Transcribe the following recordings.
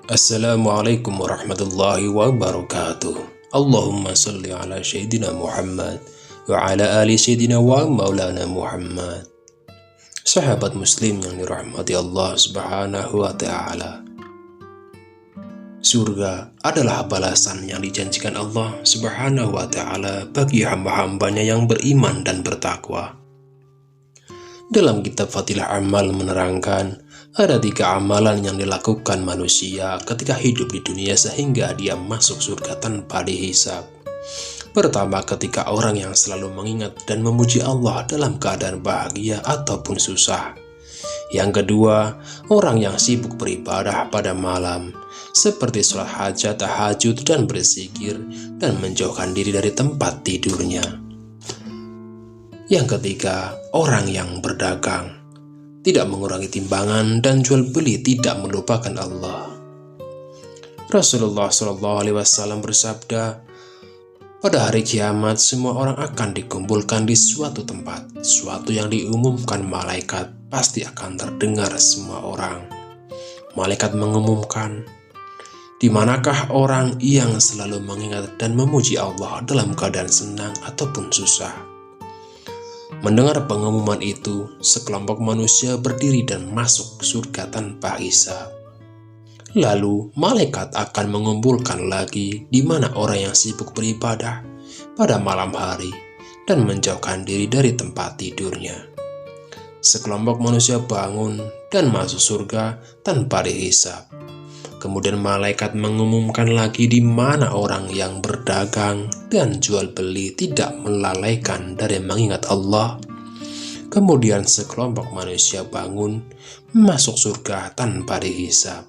Assalamualaikum warahmatullahi wabarakatuh. Allahumma salli ala Sayyidina Muhammad wa ala ali Sayyidina wa maulana Muhammad. Sahabat muslim yang dirahmati Allah subhanahu wa ta'ala, surga adalah balasan yang dijanjikan Allah subhanahu wa ta'ala bagi hamba-hambanya yang beriman dan bertakwa. Dalam kitab Fadilah Amal menerangkan, ada 3 amalan yang dilakukan manusia ketika hidup di dunia sehingga dia masuk surga tanpa dihisab. Pertama, ketika orang yang selalu mengingat dan memuji Allah dalam keadaan bahagia ataupun susah. Yang kedua, orang yang sibuk beribadah pada malam, seperti sholat hajat, tahajud, dan berzikir, dan menjauhkan diri dari tempat tidurnya. Yang ketiga, orang yang berdagang, tidak mengurangi timbangan dan jual beli, tidak melupakan Allah. Rasulullah SAW bersabda, pada hari kiamat semua orang akan dikumpulkan di suatu tempat, suatu yang diumumkan malaikat pasti akan terdengar semua orang. Malaikat mengumumkan, di manakah orang yang selalu mengingat dan memuji Allah dalam keadaan senang ataupun susah? Mendengar pengumuman itu, sekelompok manusia berdiri dan masuk surga tanpa hisab. Lalu, malaikat akan mengumpulkan lagi di mana orang yang sibuk beribadah pada malam hari dan menjauhkan diri dari tempat tidurnya. Sekelompok manusia bangun dan masuk surga tanpa dihisab. Kemudian malaikat mengumumkan lagi di mana orang yang berdagang dan jual beli tidak melalaikan dari mengingat Allah. Kemudian sekelompok manusia bangun masuk surga tanpa dihisab.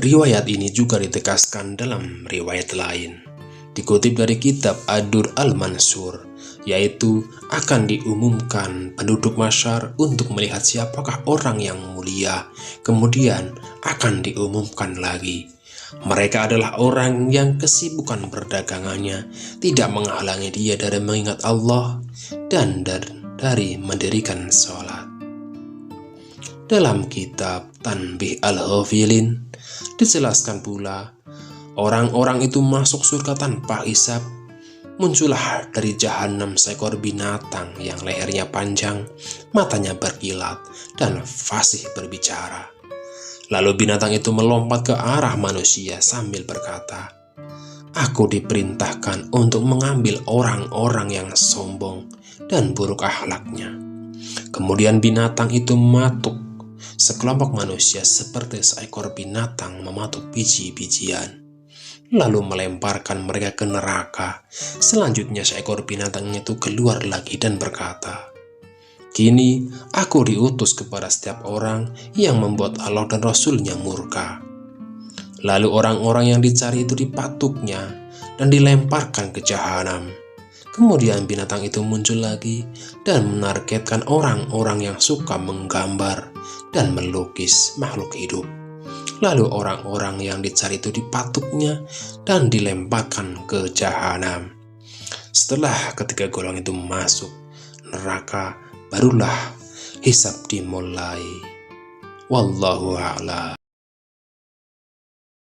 Riwayat ini juga ditegaskan dalam riwayat lain, dikutip dari kitab Ad-Dur Al-Mansur, yaitu akan diumumkan penduduk masyar untuk melihat siapakah orang yang mulia. Kemudian akan diumumkan lagi, mereka adalah orang yang kesibukan perdagangannya tidak menghalangi dia dari mengingat Allah dan dari mendirikan sholat. Dalam kitab Tanbih Al-Ghafilin dijelaskan pula, orang-orang itu masuk surga tanpa hisab. Muncullah dari jahanam seekor binatang yang lehernya panjang, matanya berkilat, dan fasih berbicara. Lalu binatang itu melompat ke arah manusia sambil berkata, "Aku diperintahkan untuk mengambil orang-orang yang sombong dan buruk akhlaknya." Kemudian binatang itu mematuk sekelompok manusia seperti seekor binatang mematuk biji-bijian, lalu melemparkan mereka ke neraka. Selanjutnya seekor binatang itu keluar lagi dan berkata, "Kini aku diutus kepada setiap orang yang membuat Allah dan Rasul-Nya murka." Lalu orang-orang yang dicari itu dipatuknya dan dilemparkan ke jahanam. Kemudian binatang itu muncul lagi dan menargetkan orang-orang yang suka menggambar dan melukis makhluk hidup. Lalu orang-orang yang dicari itu dipatuknya dan dilemparkan ke jahanam. Setelah ketiga golongan itu masuk neraka, barulah hisab dimulai. Wallahu a'lam.